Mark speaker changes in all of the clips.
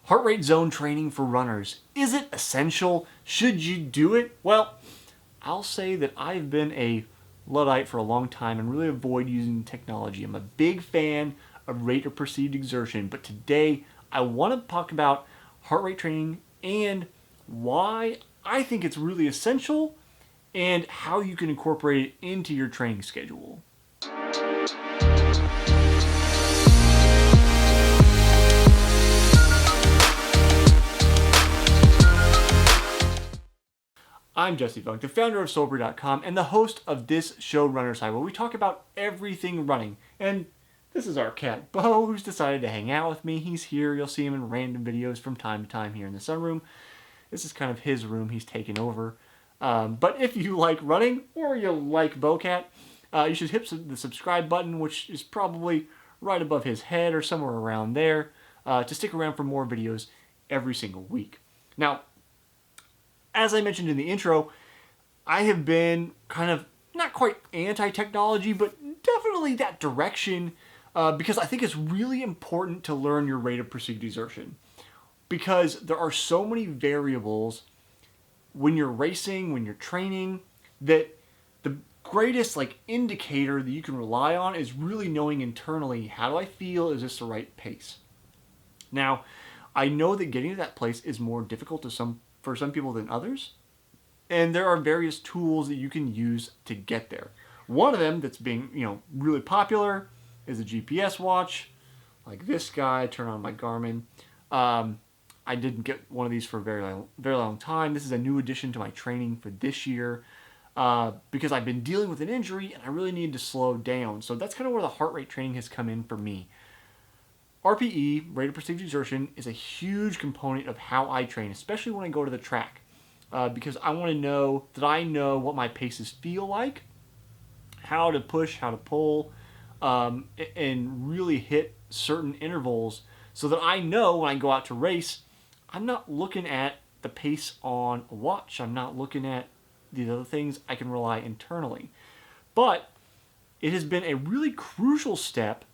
Speaker 1: Heart rate zone training for runners. Is it essential? Should you do it? Well, I'll say that I've been a Luddite for a long time and really avoid using technology. I'm a big fan of rate of perceived exertion, but today I want to talk about heart rate training and why I think it's really essential and how you can incorporate it into your training schedule. I'm Jesse Funk, the founder of Sober.com and the host of this show, Runner's High, where we talk about everything running. And this is our cat, Bo, who's decided to hang out with me. He's here. You'll see him in random videos from time to time here in the sunroom. This is kind of his room. He's taken over. But if you like running or you like BoCat, you should hit the subscribe button, which is probably right above his head or somewhere around there, to stick around for more videos every single week. Now, as I mentioned in the intro, I have been kind of not quite anti-technology, but definitely that direction because I think it's really important to learn your rate of perceived exertion because there are so many variables when you're racing, when you're training, that the greatest indicator that you can rely on is really knowing internally, how do I feel? Is this the right pace? Now, I know that getting to that place is more difficult for some people than others. And there are various tools that you can use to get there. One of them that's being, really popular is a GPS watch, like this guy. Turn on my Garmin. I didn't get one of these for a very long time. This is a new addition to my training for this year because I've been dealing with an injury and I really need to slow down. So that's kind of where the heart rate training has come in for me. RPE, rate of perceived exertion, is a huge component of how I train, especially when I go to the track, because I want to know that I know what my paces feel like, how to push, how to pull, and really hit certain intervals so that I know when I go out to race, I'm not looking at the pace on a watch. I'm not looking at these other things. I can rely internally. But it has been a really crucial step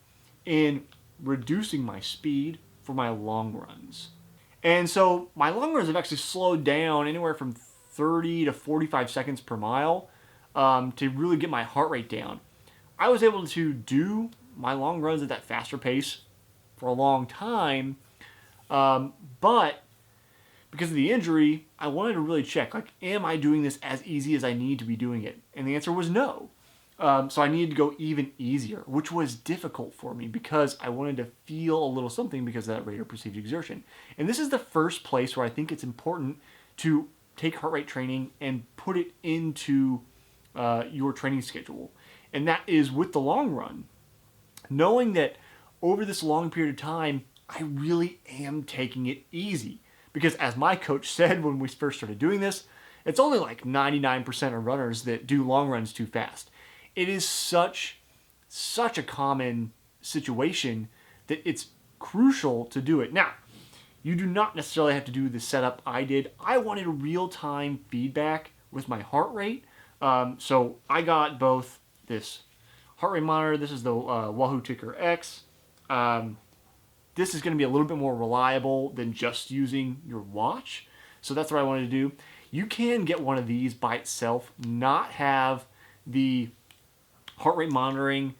Speaker 1: in reducing my speed for my long runs. And so my long runs have actually slowed down anywhere from 30 to 45 seconds per mile to really get my heart rate down. I was able to do my long runs at that faster pace for a long time, but because of the injury, I wanted to really check, am I doing this as easy as I need to be doing it? And the answer was no. So I needed to go even easier, which was difficult for me because I wanted to feel a little something because of that rate of perceived exertion. And this is the first place where I think it's important to take heart rate training and put it into your training schedule. And that is with the long run. Knowing that over this long period of time, I really am taking it easy. Because as my coach said when we first started doing this, it's only 99% of runners that do long runs too fast. It is such a common situation that it's crucial to do it. Now, you do not necessarily have to do the setup I did. I wanted real-time feedback with my heart rate. So I got both this heart rate monitor. This is the Wahoo Ticker X. This is going to be a little bit more reliable than just using your watch. So that's what I wanted to do. You can get one of these by itself, not have the heart rate monitoring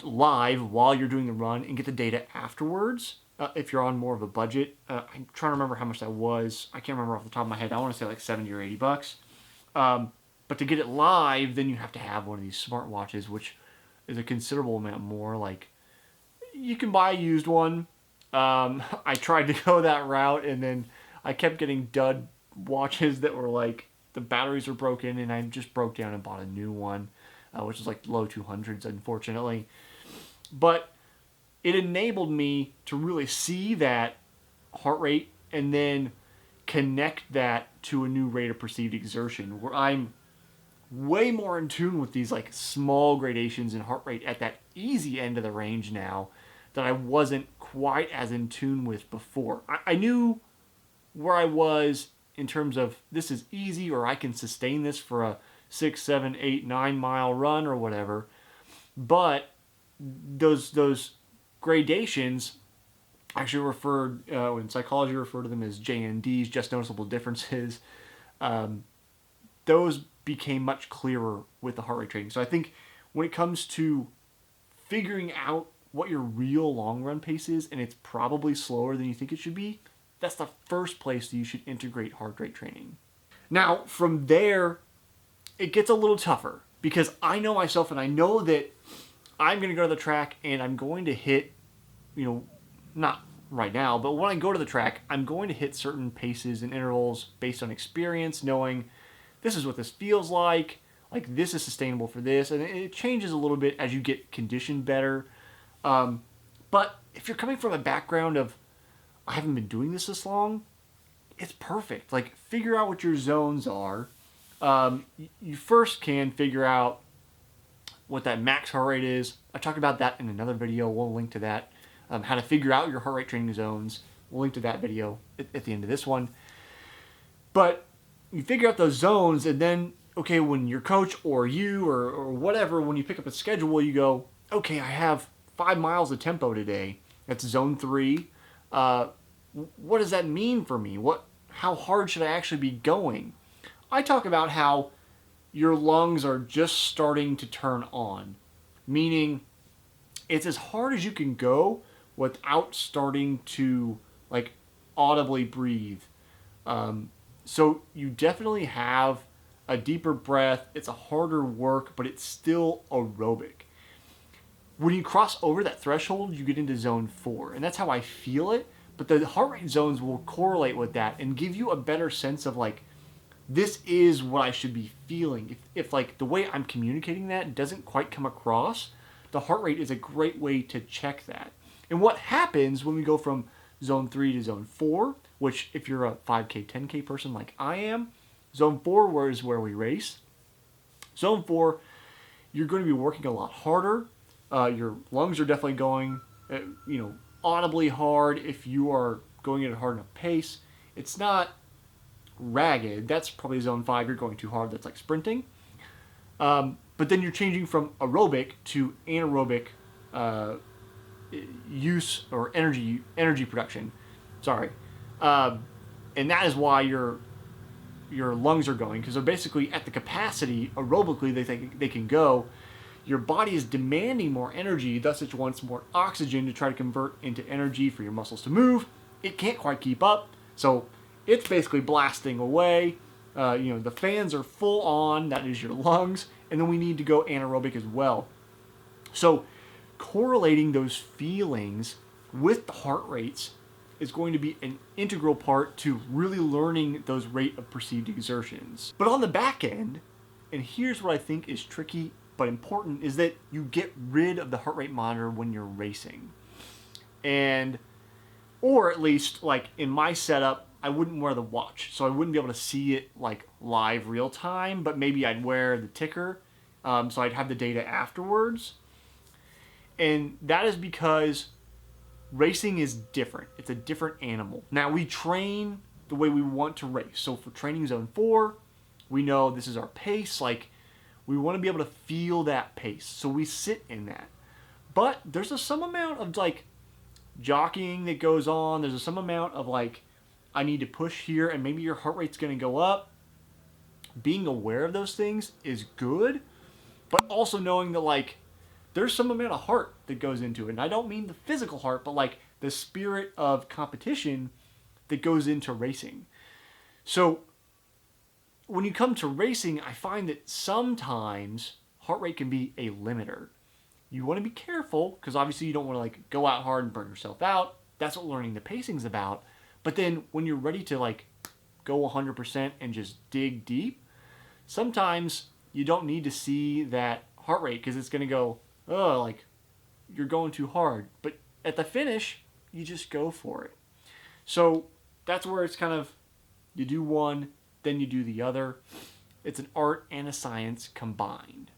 Speaker 1: live while you're doing the run and get the data afterwards if you're on more of a budget. I'm trying to remember how much that was. I can't remember off the top of my head. I want to say 70 or 80 bucks. But to get it live, then you have to have one of these smartwatches, which is a considerable amount more. You can buy a used one. I tried to go that route, and then I kept getting dud watches that were the batteries were broken, and I just broke down and bought a new one, which is low 200s, unfortunately. But it enabled me to really see that heart rate and then connect that to a new rate of perceived exertion, where I'm way more in tune with these small gradations in heart rate at that easy end of the range now that I wasn't quite as in tune with before. I knew where I was in terms of this is easy, or I can sustain this for a 6, 7, 8, 9 mile run or whatever. But those gradations actually referred, in psychology, refer to them as JNDs, just noticeable differences. Those became much clearer with the heart rate training. So I think when it comes to figuring out what your real long run pace is, and it's probably slower than you think it should be, that's the first place that you should integrate heart rate training. Now, from there, it gets a little tougher because I know myself and I know that I'm going to go to the track and I'm going to hit, not right now, but when I go to the track, I'm going to hit certain paces and intervals based on experience, knowing this is what this feels like this is sustainable for this, and it changes a little bit as you get conditioned better. But if you're coming from a background of, I haven't been doing this long, it's perfect. Figure out what your zones are. You first can figure out what that max heart rate is. I talked about that in another video. We'll link to that. How to figure out your heart rate training zones. We'll link to that video at the end of this one. But you figure out those zones, and then, okay, when your coach or you or whatever, when you pick up a schedule, you go, okay, I have 5 miles of tempo today. That's zone 3. What does that mean for me? How hard should I actually be going? I talk about how your lungs are just starting to turn on, meaning it's as hard as you can go without starting to audibly breathe. So you definitely have a deeper breath. It's a harder work, but it's still aerobic. When you cross over that threshold, you get into zone 4, and that's how I feel it. But the heart rate zones will correlate with that and give you a better sense of this is what I should be feeling. If the way I'm communicating that doesn't quite come across, the heart rate is a great way to check that. And what happens when we go from zone 3 to zone 4, which if you're a 5K, 10K person like I am, zone 4 is where we race. Zone 4, you're going to be working a lot harder. Your lungs are definitely going, audibly hard if you are going at a hard enough pace. It's not ragged. That's probably zone 5. You're going too hard. That's like sprinting. But then you're changing from aerobic to anaerobic use or energy production. Sorry. And that is why your lungs are going, because they're basically at the capacity aerobically they can go. Your body is demanding more energy, thus it wants more oxygen to try to convert into energy for your muscles to move. It can't quite keep up, so it's basically blasting away. The fans are full on, that is your lungs, and then we need to go anaerobic as well. So correlating those feelings with the heart rates is going to be an integral part to really learning those rate of perceived exertions. But on the back end, and here's what I think is tricky but important, is that you get rid of the heart rate monitor when you're racing. Or at least, in my setup, I wouldn't wear the watch, so I wouldn't be able to see it live real time, but maybe I'd wear the ticker, so I'd have the data afterwards. And that is because racing is different. It's a different animal. Now, we train the way we want to race. So for training zone 4, we know this is our pace. We want to be able to feel that pace. So we sit in that. But there's some amount of jockeying that goes on. There's some amount of I need to push here, and maybe your heart rate's going to go up. Being aware of those things is good, but also knowing that there's some amount of heart that goes into it. And I don't mean the physical heart, but the spirit of competition that goes into racing. So when you come to racing, I find that sometimes heart rate can be a limiter. You want to be careful, because obviously you don't want to go out hard and burn yourself out. That's what learning the pacing's about. But then when you're ready to go 100% and just dig deep, sometimes you don't need to see that heart rate, because it's going to go, you're going too hard. But at the finish, you just go for it. So that's where it's kind of, you do one, then you do the other. It's an art and a science combined.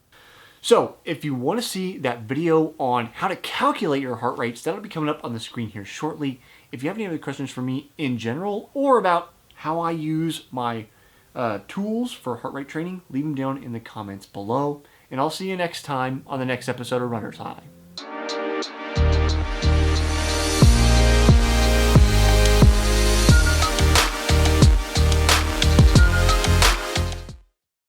Speaker 1: So if you want to see that video on how to calculate your heart rates, that'll be coming up on the screen here shortly. If you have any other questions for me in general, or about how I use my tools for heart rate training, leave them down in the comments below. And I'll see you next time on the next episode of Runner's High.